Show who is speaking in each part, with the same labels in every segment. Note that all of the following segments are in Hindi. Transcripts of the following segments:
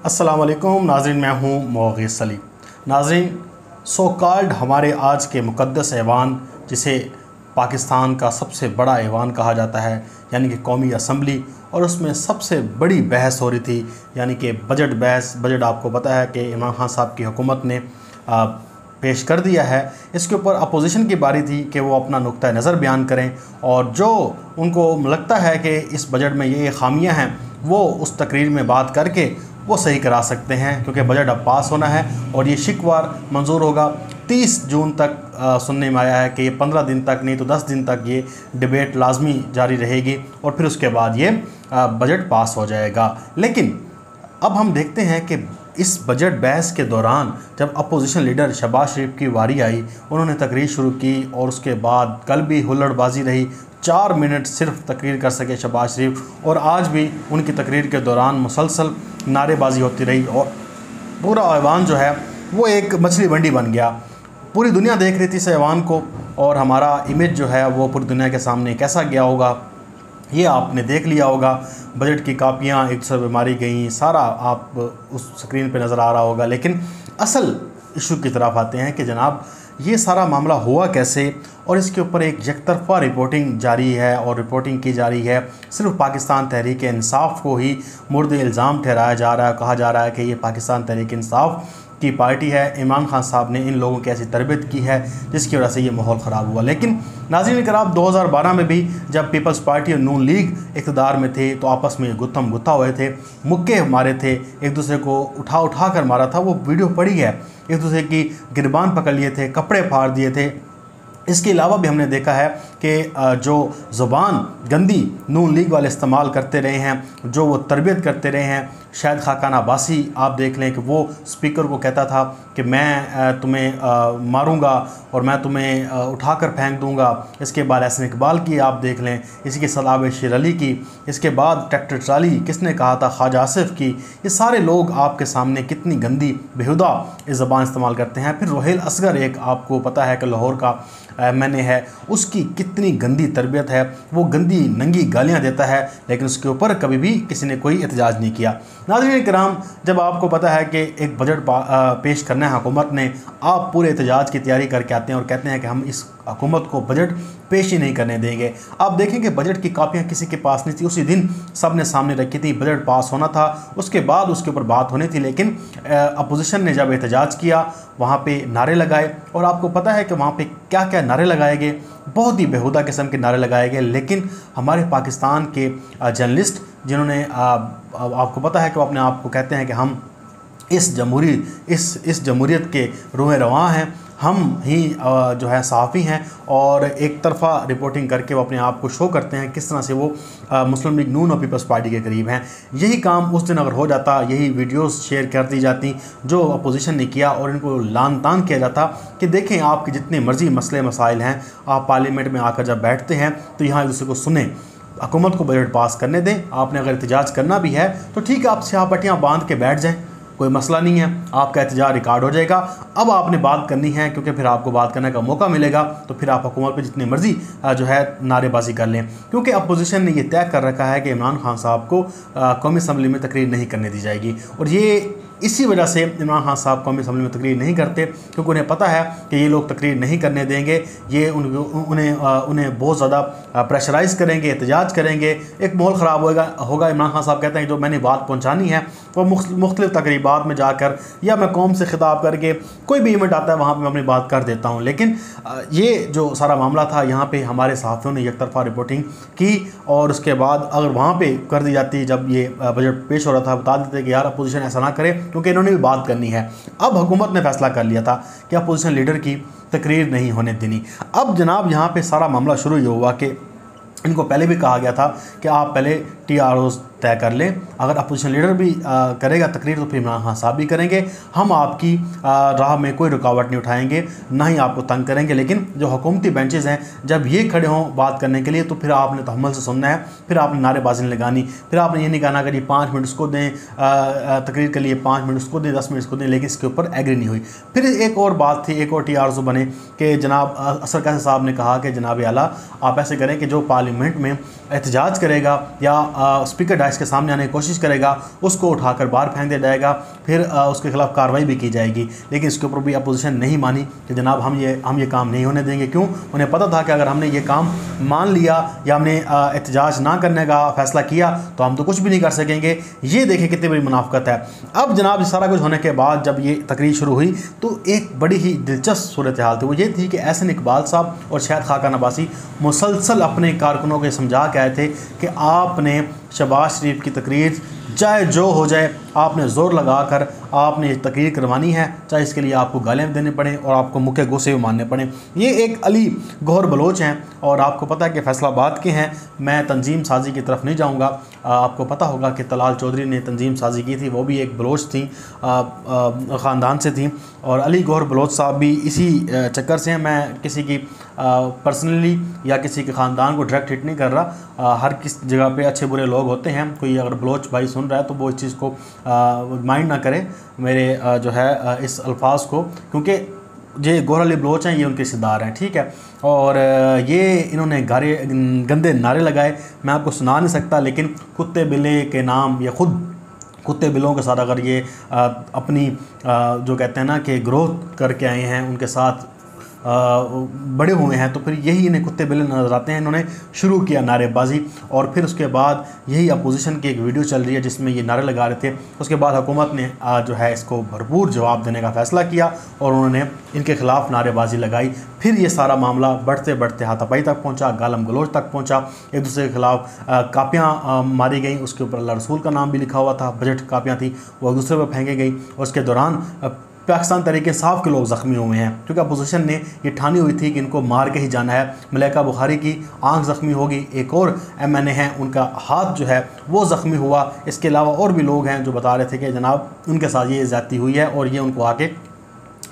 Speaker 1: अस्सलाम वालेकुम नाज़रीन, मैं हूँ मोग़ीस सलीम। नाज़रीन, सो कॉल्ड हमारे आज के मुक़द्दस ऐवान, जिसे पाकिस्तान का सबसे बड़ा ऐवान कहा जाता है, यानी कि कौमी असम्बली, और उसमें सबसे बड़ी बहस हो रही थी, यानी कि बजट बहस। बजट आपको पता है कि इमरान खान साहब की हुकूमत ने पेश कर दिया है। इसके ऊपर अपोजिशन की बारी थी कि वो अपना नुक्ता नज़र बयान करें और जो उनको लगता है कि इस बजट में ये खामियां हैं वो उस तकरीर में बात करके वो सही करा सकते हैं, क्योंकि बजट अब पास होना है और ये शिकवार मंजूर होगा। 30 जून तक सुनने में आया है कि ये 15 दिन तक नहीं तो 10 दिन तक ये डिबेट लाजमी जारी रहेगी और फिर उसके बाद ये बजट पास हो जाएगा। लेकिन अब हम देखते हैं कि इस बजट बहस के दौरान जब अपोजिशन लीडर शहबाज शरीफ की वारी आई, उन्होंने तकरीर शुरू की और उसके बाद कल भी हुल्लड़बाजी रही। 4 मिनट सिर्फ तकरीर कर सके शहबाज शरीफ, और आज भी उनकी तकरीर के दौरान मुसलसल नारेबाजी होती रही और पूरा ऐवान जो है वो एक मछली मंडी बन गया। पूरी दुनिया देख रही थी इस ऐवान को और हमारा इमेज जो है वो पूरी दुनिया के सामने कैसा गया होगा ये आपने देख लिया होगा। बजट की कापियाँ एक दूसरे पर मारी गई, सारा आप उस स्क्रीन पे नज़र आ रहा होगा। लेकिन असल इशू की तरफ आते हैं कि जनाब ये सारा मामला हुआ कैसे, और इसके ऊपर एक यकतरफा रिपोर्टिंग जारी है और रिपोर्टिंग की जा रही है। सिर्फ पाकिस्तान तहरीक इंसाफ को ही मुर्द इल्ज़ाम ठहराया जा रहा है। कहा जा रहा है कि ये पाकिस्तान तहरीक इंसाफ की पार्टी है, इमरान खान साहब ने इन लोगों की ऐसी तरबियत की है जिसकी वजह से ये माहौल ख़राब हुआ। लेकिन नाज़रीन कराम, 2012 में भी जब पीपल्स पार्टी और नून लीग इक़्तिदार में थे तो आपस में गुत्थम गुत्था हुए थे, मुक्के मारे थे, एक दूसरे को उठा कर मारा था। वो वीडियो पड़ी है, एक दूसरे की गिरबान पकड़ लिए थे, कपड़े फाड़ दिए थे। इसके अलावा भी हमने देखा है कि जो ज़ुबान गंदी नून लीग वाले इस्तेमाल करते रहे हैं, जो वो तरबियत करते रहे हैं। शायद खाकान अब्बासी आप देख लें कि वो स्पीकर को कहता था कि मैं तुम्हें मारूंगा और मैं तुम्हें उठाकर फेंक दूंगा। इसके बाद एहसन इकबाल की आप देख लें, इसी के सलाब शेर अली की, इसके बाद ट्रैक्टर ट्राली किसने कहा था, ख्वाजा आसिफ की। ये सारे लोग आपके सामने कितनी गंदी बेहुदा इस ज़बान इस्तेमाल करते हैं। फिर रोहेल असगर, एक आपको पता है कि लाहौर का मैंने है, उसकी कितनी गंदी तरबियत है, वो गंदी नंगी गालियाँ देता है, लेकिन उसके ऊपर कभी भी किसी ने कोई एहतजाज नहीं किया। नाज़रीन किराम, जब आपको पता है कि एक बजट पेश करना है हुकूमत ने, आप पूरे एहतजाज की तैयारी करके आते हैं और कहते हैं कि हम इस हुकूमत को बजट पेश ही नहीं करने देंगे। आप देखें कि बजट की कापियाँ किसी के पास नहीं थी, उसी दिन सब ने सामने रखी थी। बजट पास होना था, उसके बाद उसके ऊपर बात होनी थी, लेकिन अपोजिशन ने जब एहतजाज किया वहाँ पे नारे लगाए, और आपको पता है कि वहाँ पे क्या क्या नारे लगाए गए, बहुत ही बेहुदा किस्म के नारे लगाए गए। लेकिन हमारे पाकिस्तान के जर्नलिस्ट जिन्होंने आपको पता है कि वो अपने आप को कहते हैं कि हम इस जमहूरियत के रूह रवां हैं, हम ही जो है सहाफ़ी हैं, और एक तरफ़ा रिपोर्टिंग करके वो अपने आप को शो करते हैं किस तरह से वो मुस्लिम लीग नून और पीपल्स पार्टी के करीब हैं। यही काम उस दिन अगर हो जाता, यही वीडियोस शेयर कर दी जाती जो अपोजिशन ने किया, और इनको लान तान किया जाता कि देखें आपके जितने मर्जी मसले मसाइल हैं, आप पार्लियामेंट में आकर जब बैठते हैं तो यहाँ एक दूसरे को सुने, हुकूमत को बजट पास करने दें। आपने अगर एहतजाज करना भी है तो ठीक है, आप स्याह बांध के बैठ जाएँ, कोई मसला नहीं है, आपका एहतजाज रिकॉर्ड हो जाएगा। अब आपने बात करनी है, क्योंकि फिर आपको बात करने का मौका मिलेगा, तो फिर आप हुकूमत पे जितनी मर्जी जो है नारेबाजी कर लें, क्योंकि अपोजिशन ने यह तय कर रखा है कि इमरान खान साहब को कौमी असम्बली में तकरीर नहीं करने दी जाएगी। और ये इसी वजह से इमरान खान साहब कौमी असम्बली में तकरीर नहीं करते, क्योंकि उन्हें पता है कि ये लोग तकरीर नहीं करने देंगे, ये उन्हें बहुत ज़्यादा प्रेशराइज़ करेंगे, एहतजाज करेंगे, एक माहौल ख़राब होगा। इमरान खान साहब कहते हैं जो मैंने बात पहुँचानी है वो मुख्तलिफ़ तकरीबात में जाकर, या मैं कौम से खिताब करके, कोई भी इवेंट आता है वहाँ पर मैं अपनी बात कर देता हूँ। लेकिन ये जो सारा मामला था, यहाँ पर हमारे सहाफ़ियों ने एक तरफ़ा रिपोर्टिंग की, और उसके बाद अगर वहाँ पर कर दी जाती, जब ये बजट पेश हो रहा था, बता देते कि यार अपोजिशन ऐसा ना करे, क्योंकि इन्होंने भी बात करनी है। अब हुकूमत ने फैसला कर लिया था कि अपोजिशन लीडर की तकरीर नहीं होने देनी। अब जनाब यहाँ पे सारा मामला शुरू ये हुआ कि इनको पहले भी कहा गया था कि आप पहले TROs तय कर लें, अगर अपोजिशन लीडर भी करेगा तकरीर तो फिर इमरान खान साहब भी करेंगे, हम आपकी राह में कोई रुकावट नहीं उठाएंगे, ना ही आपको तंग करेंगे। लेकिन जो हुकूमती बेंचेस हैं, जब ये खड़े हों बात करने के लिए, तो फिर आपने तहम्मुल से सुनना है, फिर आपने नारेबाजी नहीं लगानी, फिर आपने ये नहीं कहना कि 5 मिनट उसको दें तकरीर के लिए, 5 मिनट उसको दें, 10 मिनट उसको दें, लेकिन इसके ऊपर एग्री नहीं हुई। फिर एक और बात थी, एक और TRO बने कि जनाब असर कैसे साहब ने कहा कि जनाब आला आप ऐसे करें कि जो पार्लियामेंट में एहतजाज करेगा या स्पीकर डाइस के सामने आने की कोशिश करेगा उसको उठाकर बाहर फेंक दिया जाएगा, फिर उसके खिलाफ कार्रवाई भी की जाएगी। लेकिन इसके ऊपर भी अपोजिशन नहीं मानी कि जनाब हम ये काम नहीं होने देंगे। क्यों? उन्हें पता था कि अगर हमने ये काम मान लिया या हमने एहतजाज ना करने का फैसला किया तो हम तो कुछ भी नहीं कर सकेंगे। ये देखें कितनी बड़ी मुनाफकत है। अब जनाब सारा कुछ होने के बाद जब ये तकरीर शुरू हुई तो एक बड़ी ही दिलचस्प सूरत हाल थी। वो ये थी कि एहसन इकबाल साहब और शाहिद खाकान अब्बासी मुसलसल अपने कारकुनों के समझा के आए थे कि आपने शहबाज शरीफ की तकरीर चाहे जो हो जाए आपने ज़ोर लगाकर आपने ये तकरीर करवानी है, चाहे इसके लिए आपको गालियाँ देने पड़ें और आपको मुख्य गुस्से मानने पड़ें। ये एक अली गौहर बलोच हैं और आपको पता है कि फैसलाबाद के हैं। मैं तंजीम साजी की तरफ नहीं जाऊँगा। आपको पता होगा कि तलाल चौधरी ने तंजीम साजी की थी, वो भी एक बलोच थी, ख़ानदान से थी, और अली गौहर बलोच साहब भी इसी चक्कर से हैं। मैं किसी की पर्सनली या किसी के ख़ानदान को डायरेक्ट हिट नहीं कर रहा। हर किस जगह पे अच्छे बुरे लोग होते हैं। कोई अगर बलोच भाई सुन रहा है तो वो इस चीज़ को माइंड ना करे मेरे जो है इस अल्फाज को, क्योंकि ये गौहर अली बलोच हैं, ये उनके रिश्तेदार हैं, ठीक है। और ये इन्होंने गंदे नारे लगाए, मैं आपको सुना नहीं सकता, लेकिन कुत्ते बिल्ले के नाम या ख़ुद कुत्ते बिलों के साथ अगर ये अपनी जो कहते हैं ना कि ग्रोथ करके आए हैं, उनके साथ बड़े हुए हैं, तो फिर यही इन्हें कुत्ते बिल्ले नज़र आते हैं। इन्होंने शुरू किया नारेबाजी और फिर उसके बाद यही अपोजिशन की एक वीडियो चल रही है जिसमें ये नारे लगा रहे थे। उसके बाद हुकूमत ने जो है इसको भरपूर जवाब देने का फ़ैसला किया और उन्होंने इनके ख़िलाफ़ नारेबाजी लगाई। फिर ये सारा मामला बढ़ते बढ़ते हाथापाई तक पहुँचा, गालम गलोच तक पहुँचा। एक दूसरे के ख़िलाफ़ कापियाँ मारी गई, उसके ऊपर अल्लाह रसूल का नाम भी लिखा हुआ था, बजट कापियाँ थी, वो एक दूसरे पर फेंकी गई। और उसके दौरान पाकिस्तान तहरीक इंसाफ के लोग ज़ख्मी हुए हैं, क्योंकि अपोजिशन ने ये ठानी हुई थी कि इनको मार के ही जाना है। मलाइका बुखारी की आंख ज़ख्मी होगी, एक और MNA हैं उनका हाथ जो है वो ज़ख्मी हुआ। इसके अलावा और भी लोग हैं जो बता रहे थे कि जनाब उनके साथ ये ज़्यादती हुई है और ये उनको आके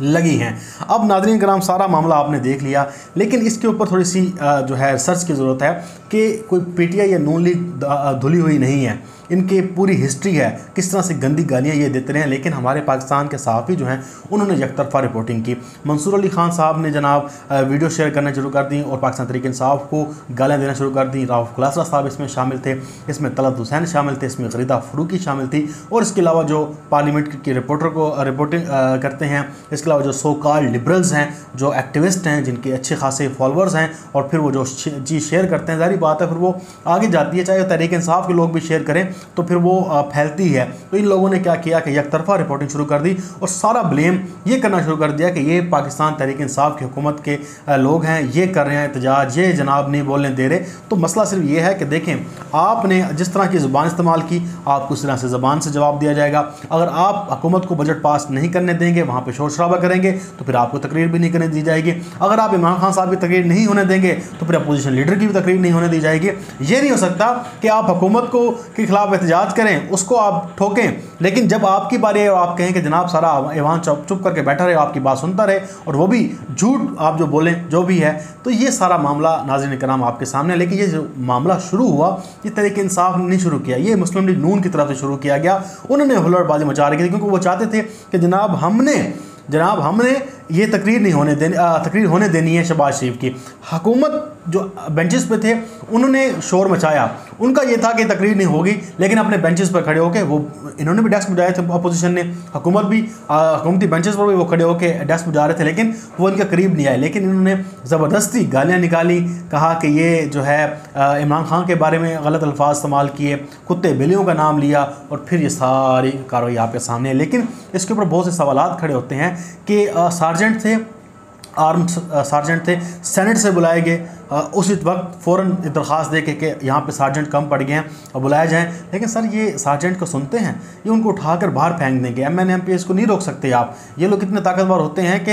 Speaker 1: लगी हैं। अब नाज़रीन कराम सारा मामला आपने देख लिया, लेकिन इसके ऊपर थोड़ी सी जो है रिसर्च की ज़रूरत है कि कोई PTI या नून लीग धुली हुई नहीं है। इनकी पूरी हिस्ट्री है किस तरह से गंदी गालियाँ ये देते रहे हैं, लेकिन हमारे पाकिस्तान के सहाफ़ी जो हैं उन्होंने यकतरफा रिपोर्टिंग की। मंसूर अली ख़ान साहब ने जनाब वीडियो शेयर करना शुरू कर दी और पाकिस्तान तहरीक इंसाफ को गालियाँ देना शुरू कर दी। राउफ खलासरा साहब इसमें शामिल थे, इसमें तलत हुसैन शामिल थे, इसमें गरीदा फ़रूकी शामिल थी, और इसके अलावा जो पार्लियामेंट की रिपोर्टर को रिपोर्टिंग करते हैं, इसके अलावा जो सो कॉल्ड लिबरल्स हैं, जो एक्टिविस्ट हैं, जिनके अच्छे खासे फॉलोअर्स हैं, और फिर वो जो चीज़ शेयर करते हैं, ज़ाहिर बात है फिर वो आगे जाती है। चाहे तहरीक इंसाफ के लोग भी शेयर करें तो फिर वो फैलती है। तो इन लोगों ने क्या किया कि यकतरफा रिपोर्टिंग शुरू कर दी और सारा ब्लेम ये करना शुरू कर दिया कि ये पाकिस्तान तहरीक इंसाफ की हुकूमत के लोग हैं, ये कर रहे हैं एहतजाज, ये जनाब नहीं बोलने दे रहे। तो मसला सिर्फ ये है कि देखें, आपने जिस तरह की ज़ुबान इस्तेमाल की, आपको उस तरह से ज़बान से जवाब दिया जाएगा। अगर आप हुकूमत को बजट पास नहीं करने देंगे, वहाँ पर शोर शराबा करेंगे, तो फिर आपको तकरीर भी नहीं करने दी जाएगी। अगर आप इमरान खान साहब की तकरीर नहीं होने देंगे तो फिर अपोजिशन लीडर की भी तकरीर नहीं होने दी जाएगी। ये नहीं हो सकता कि आप हुकूमत को के खिलाफ एहतजाज करें, उसको आप ठोकें, लेकिन जब आपकी बारी है और आप कहें कि जनाब सारा ऐवान चुप करके बैठा रहे, आपकी बात सुनता रहे, और वो भी झूठ आप जो बोलें जो भी है। तो ये सारा मामला नाज़रीन कराम आपके सामने। लेकिन ये जो मामला शुरू हुआ, ये तहरीक इंसाफ ने नहीं शुरू किया, ये मुस्लिम लीग नून की तरफ से शुरू किया गया। उन्होंने हुल्लड़बाजी मचा रखी थी, क्योंकि वो चाहते थे कि जनाब हमने ये तकरीर नहीं होने देनी, तकरीर होने देनी है शहबाज शरीफ की। हुकूमत जो बेंचेस पे थे उन्होंने शोर मचाया, उनका ये था कि तकरीर नहीं होगी, लेकिन अपने बेंचेस पर खड़े होकर वो इन्होंने भी डेस्क बजाए थे, अपोजिशन ने, हुकूमत भी हुकूमती बेंचेस पर भी वो खड़े होकर डेस्क बजा रहे थे, लेकिन वो इनके करीब नहीं आए। लेकिन इन्होंने ज़बरदस्ती गालियाँ निकाली, कहा कि ये जो है इमरान खान के बारे में गलत अल्फाज इस्तेमाल किए, कुत्ते बिल्लियों का नाम लिया, और फिर ये सारी कार्रवाई आपके सामने है। लेकिन इसके ऊपर बहुत से सवालात खड़े होते हैं कि सार्जेंट थे, आर्म्ड सार्जेंट थे, सेनेट से बुलाए गए, उसी वक्त फ़ौरन दरख्वास्त दे के यहाँ पे सार्जेंट कम पड़ गए हैं और बुलाए जाएं। लेकिन सर ये सार्जेंट को सुनते हैं, ये उनको उठाकर बाहर फेंक देंगे। MNA MPs को नहीं रोक सकते आप। ये लोग इतने ताकतवर होते हैं कि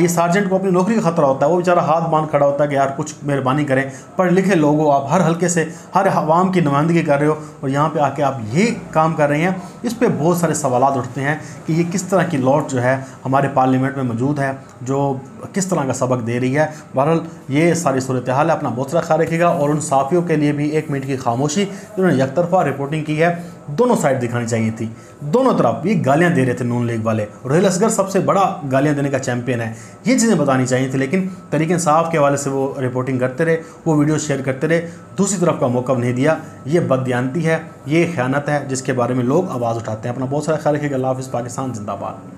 Speaker 1: ये सार्जेंट को अपनी नौकरी का ख़तरा होता है, वो बेचारा हाथ बांध खड़ा होता है कि यार कुछ मेहरबानी करें, पढ़े लिखे लोग हो, आप हर हल्के से हर अवाम की नुमाइंदगी कर रहे हो और यहाँ पर आके आप ये काम कर रहे हैं। इस पर बहुत सारे सवालात उठते हैं कि ये किस तरह की लॉट जो है हमारे पार्लियामेंट में मौजूद है, जो किस तरह का सबक दे रही है। बहरहाल ये सारी सूरत सूरत हाल है। अपना बहुत सारा ख्याल रखिएगा और उन साफियों के लिए भी 1 मिनट की खामोशी जिन्होंने एकतरफा रिपोर्टिंग की है। दोनों साइड दिखानी चाहिए थी, दोनों तरफ ये गालियां दे रहे थे नून लीग वाले। रोहिल असगर सबसे बड़ा गालियां देने का चैंपियन है, ये चीज़ें बतानी चाहिए थी, लेकिन तरीके इंसाफ के हवाले से वो रिपोर्टिंग करते रहे, वो वीडियो शेयर करते रहे, दूसरी तरफ का मौका नहीं दिया। ये बददियानती है, ये ख़यानत है जिसके बारे में लोग आवाज़ उठाते हैं। अपना बहुत सारा ख्याल रखिएगा। अल्लाह हाफ़िज़। पाकिस्तान जिंदाबाद।